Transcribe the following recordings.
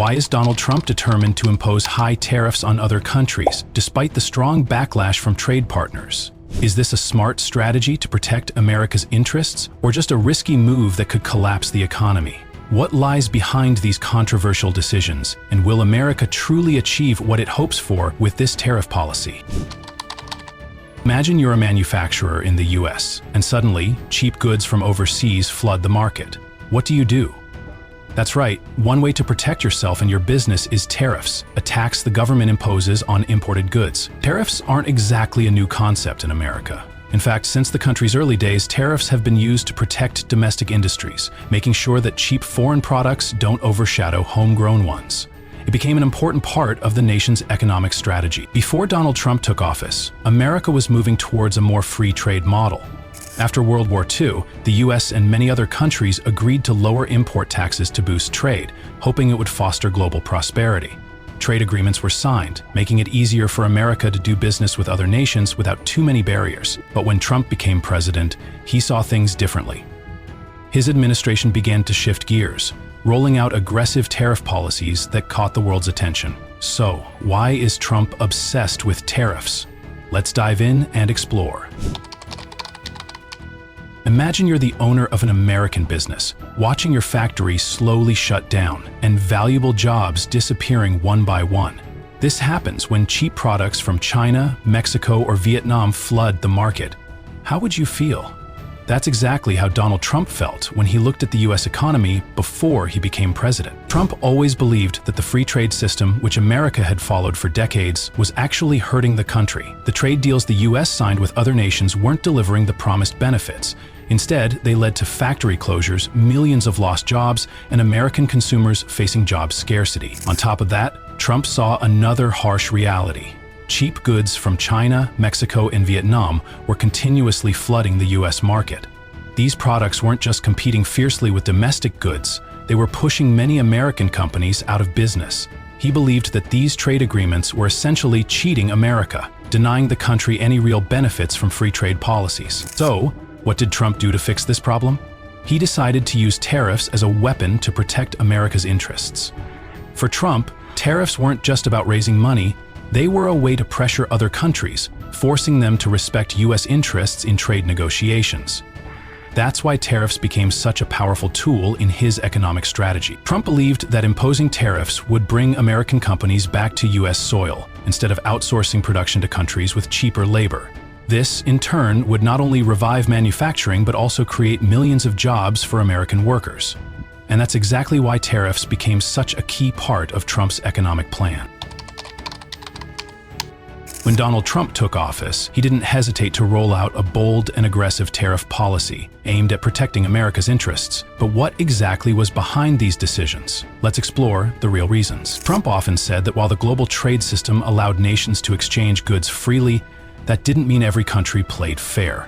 Why is Donald Trump determined to impose high tariffs on other countries, despite the strong backlash from trade partners? Is this a smart strategy to protect America's interests, or just a risky move that could collapse the economy? What lies behind these controversial decisions, and will America truly achieve what it hopes for with this tariff policy? Imagine you're a manufacturer in the US, and suddenly, cheap goods from overseas flood the market. What do? That's right, one way to protect yourself and your business is tariffs, a tax the government imposes on imported goods. Tariffs aren't exactly a new concept in America. In fact, since the country's early days, tariffs have been used to protect domestic industries, making sure that cheap foreign products don't overshadow homegrown ones. It became an important part of the nation's economic strategy. Before Donald Trump took office, America was moving towards a more free trade model. After World War II, the US and many other countries agreed to lower import taxes to boost trade, hoping it would foster global prosperity. Trade agreements were signed, making it easier for America to do business with other nations without too many barriers. But when Trump became president, he saw things differently. His administration began to shift gears, rolling out aggressive tariff policies that caught the world's attention. So, why is Trump obsessed with tariffs? Let's dive in and explore. Imagine you're the owner of an American business, watching your factory slowly shut down and valuable jobs disappearing one by one. This happens when cheap products from China, Mexico, or Vietnam flood the market. How would you feel? That's exactly how Donald Trump felt when he looked at the US economy before he became president. Trump always believed that the free trade system, which America had followed for decades, was actually hurting the country. The trade deals the US signed with other nations weren't delivering the promised benefits. Instead, they led to factory closures, millions of lost jobs, and American consumers facing job scarcity. On top of that, Trump saw another harsh reality. Cheap goods from China, Mexico, and Vietnam were continuously flooding the US market. These products weren't just competing fiercely with domestic goods, they were pushing many American companies out of business. He believed that these trade agreements were essentially cheating America, denying the country any real benefits from free trade policies. So, what did Trump do to fix this problem? He decided to use tariffs as a weapon to protect America's interests. For Trump, tariffs weren't just about raising money, they were a way to pressure other countries, forcing them to respect US interests in trade negotiations. That's why tariffs became such a powerful tool in his economic strategy. Trump believed that imposing tariffs would bring American companies back to US soil, instead of outsourcing production to countries with cheaper labor. This, in turn, would not only revive manufacturing but also create millions of jobs for American workers. And that's exactly why tariffs became such a key part of Trump's economic plan. When Donald Trump took office, he didn't hesitate to roll out a bold and aggressive tariff policy aimed at protecting America's interests. But what exactly was behind these decisions? Let's explore the real reasons. Trump often said that while the global trade system allowed nations to exchange goods freely, that didn't mean every country played fair.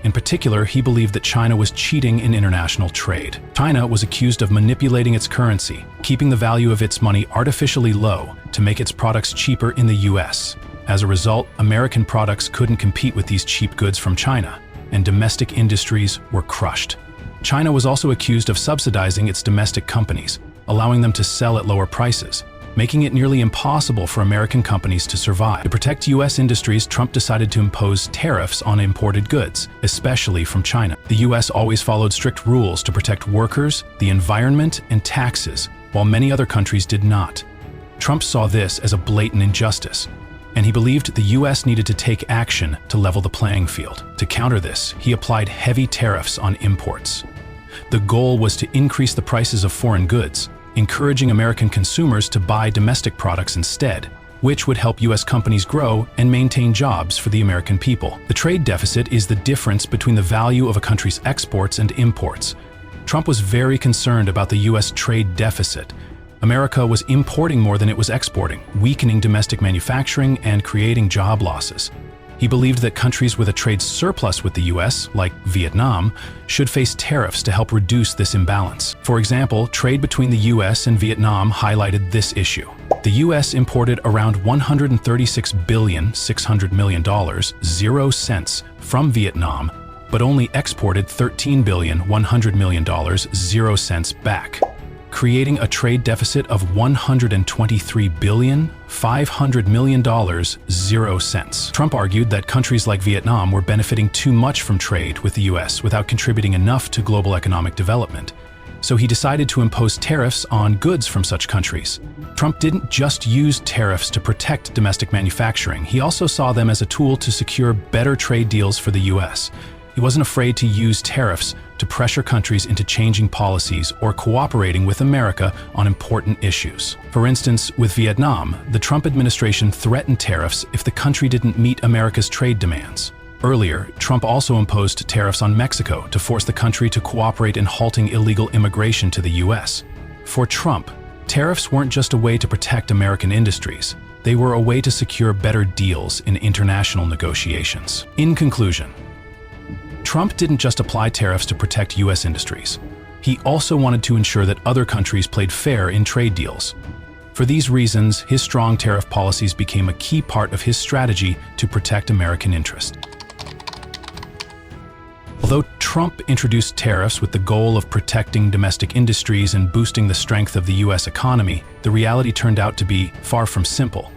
In particular, he believed that China was cheating in international trade. China was accused of manipulating its currency, keeping the value of its money artificially low to make its products cheaper in the US. As a result, American products couldn't compete with these cheap goods from China, and domestic industries were crushed. China was also accused of subsidizing its domestic companies, allowing them to sell at lower prices, making it nearly impossible for American companies to survive. To protect US industries, Trump decided to impose tariffs on imported goods, especially from China. The US always followed strict rules to protect workers, the environment, and taxes, while many other countries did not. Trump saw this as a blatant injustice, and he believed the US needed to take action to level the playing field. To counter this, he applied heavy tariffs on imports. The goal was to increase the prices of foreign goods, encouraging American consumers to buy domestic products instead, which would help US companies grow and maintain jobs for the American people. The trade deficit is the difference between the value of a country's exports and imports. Trump was very concerned about the US trade deficit. America was importing more than it was exporting, weakening domestic manufacturing and creating job losses. He believed that countries with a trade surplus with the US, like Vietnam, should face tariffs to help reduce this imbalance. For example, trade between the US and Vietnam highlighted this issue. The US imported around $136.6 billion, 0 cents, from Vietnam, but only exported $13.1 billion, 0 cents back. creating a trade deficit of $123,500,000,000. Trump argued that countries like Vietnam were benefiting too much from trade with the US without contributing enough to global economic development. So he decided to impose tariffs on goods from such countries. Trump didn't just use tariffs to protect domestic manufacturing, he also saw them as a tool to secure better trade deals for the US. He wasn't afraid to use tariffs to pressure countries into changing policies or cooperating with America on important issues. For instance, with Vietnam, the Trump administration threatened tariffs if the country didn't meet America's trade demands. Earlier, Trump also imposed tariffs on Mexico to force the country to cooperate in halting illegal immigration to the US. For Trump, tariffs weren't just a way to protect American industries. They were a way to secure better deals in international negotiations. In conclusion, Trump didn't just apply tariffs to protect US industries. He also wanted to ensure that other countries played fair in trade deals. For these reasons, his strong tariff policies became a key part of his strategy to protect American interests. Although Trump introduced tariffs with the goal of protecting domestic industries and boosting the strength of the US economy, the reality turned out to be far from simple.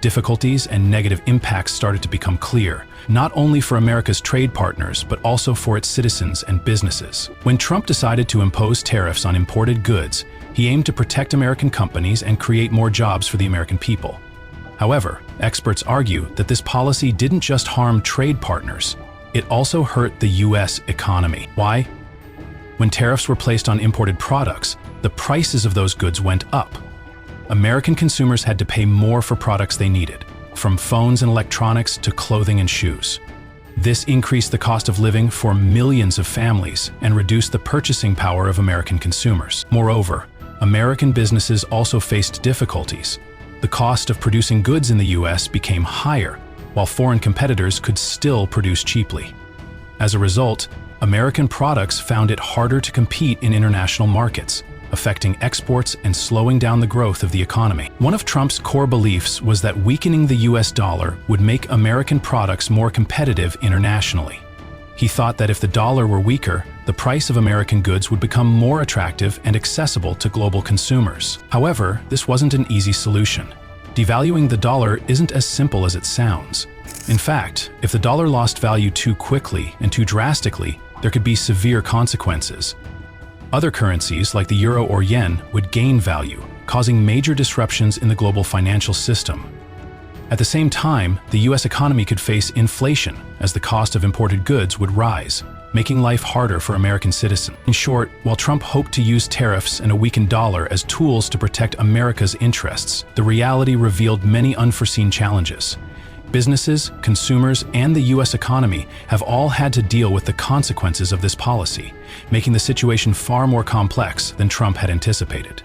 Difficulties and negative impacts started to become clear, not only for America's trade partners, but also for its citizens and businesses. When Trump decided to impose tariffs on imported goods, he aimed to protect American companies and create more jobs for the American people. However, experts argue that this policy didn't just harm trade partners, it also hurt the US economy. Why? When tariffs were placed on imported products, the prices of those goods went up. American consumers had to pay more for products they needed, from phones and electronics to clothing and shoes. This increased the cost of living for millions of families and reduced the purchasing power of American consumers. Moreover, American businesses also faced difficulties. The cost of producing goods in the US became higher, while foreign competitors could still produce cheaply. As a result, American products found it harder to compete in international markets, affecting exports and slowing down the growth of the economy. One of Trump's core beliefs was that weakening the US dollar would make American products more competitive internationally. He thought that if the dollar were weaker, the price of American goods would become more attractive and accessible to global consumers. However, this wasn't an easy solution. Devaluing the dollar isn't as simple as it sounds. In fact, if the dollar lost value too quickly and too drastically, there could be severe consequences. Other currencies, like the euro or yen, would gain value, causing major disruptions in the global financial system. At the same time, the US economy could face inflation as the cost of imported goods would rise, making life harder for American citizens. In short, while Trump hoped to use tariffs and a weakened dollar as tools to protect America's interests, the reality revealed many unforeseen challenges. Businesses, consumers, and the US economy have all had to deal with the consequences of this policy, making the situation far more complex than Trump had anticipated.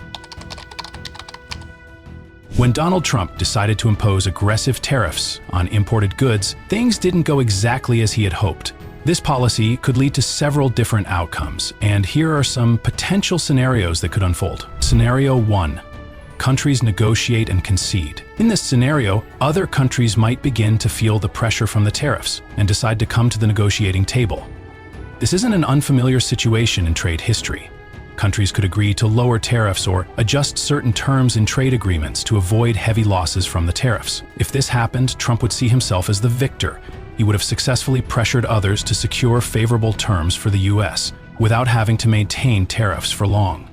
When Donald Trump decided to impose aggressive tariffs on imported goods, things didn't go exactly as he had hoped. This policy could lead to several different outcomes, and here are some potential scenarios that could unfold. Scenario 1. Countries negotiate and concede. In this scenario, other countries might begin to feel the pressure from the tariffs and decide to come to the negotiating table. This isn't an unfamiliar situation in trade history. Countries could agree to lower tariffs or adjust certain terms in trade agreements to avoid heavy losses from the tariffs. If this happened, Trump would see himself as the victor. He would have successfully pressured others to secure favorable terms for the US without having to maintain tariffs for long.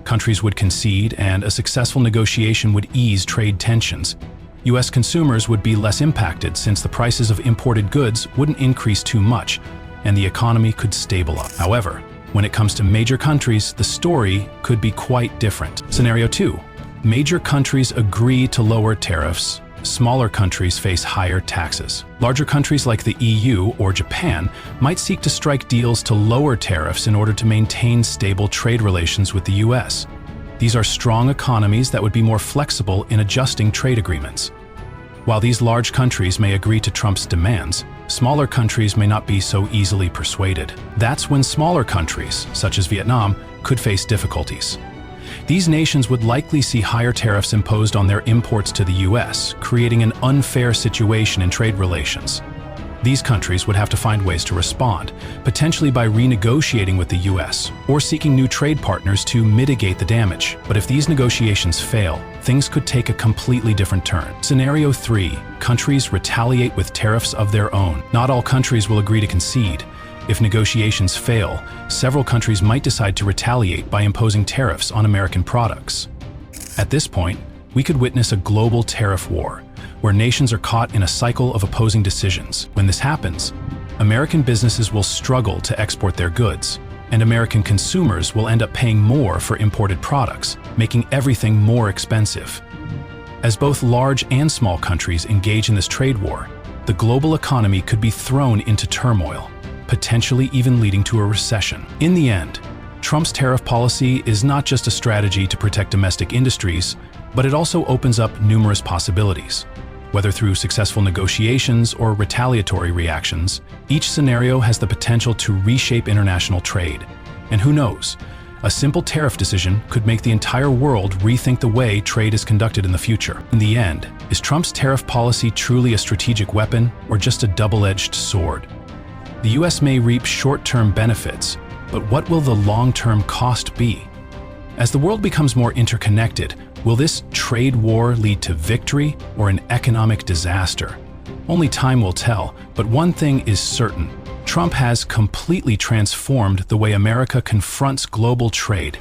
Countries would concede, and a successful negotiation would ease trade tensions. US consumers would be less impacted since the prices of imported goods wouldn't increase too much, and the economy could stabilize. However, when it comes to major countries, the story could be quite different. Scenario 2. Major countries agree to lower tariffs. Smaller countries face higher taxes. Larger countries like the EU or Japan might seek to strike deals to lower tariffs in order to maintain stable trade relations with the US. These are strong economies that would be more flexible in adjusting trade agreements. While these large countries may agree to Trump's demands, smaller countries may not be so easily persuaded. That's when smaller countries, such as Vietnam, could face difficulties. These nations would likely see higher tariffs imposed on their imports to the US, creating an unfair situation in trade relations. These countries would have to find ways to respond, potentially by renegotiating with the US or seeking new trade partners to mitigate the damage. But if these negotiations fail, things could take a completely different turn. Scenario 3. Countries retaliate with tariffs of their own. Not all countries will agree to concede. If negotiations fail, several countries might decide to retaliate by imposing tariffs on American products. At this point, we could witness a global tariff war, where nations are caught in a cycle of opposing decisions. When this happens, American businesses will struggle to export their goods, and American consumers will end up paying more for imported products, making everything more expensive. As both large and small countries engage in this trade war, the global economy could be thrown into turmoil, potentially even leading to a recession. In the end, Trump's tariff policy is not just a strategy to protect domestic industries, but it also opens up numerous possibilities. Whether through successful negotiations or retaliatory reactions, each scenario has the potential to reshape international trade. And who knows, a simple tariff decision could make the entire world rethink the way trade is conducted in the future. In the end, is Trump's tariff policy truly a strategic weapon or just a double-edged sword? The US may reap short-term benefits, but what will the long-term cost be? As the world becomes more interconnected, will this trade war lead to victory or an economic disaster? Only time will tell, but one thing is certain. Trump has completely transformed the way America confronts global trade.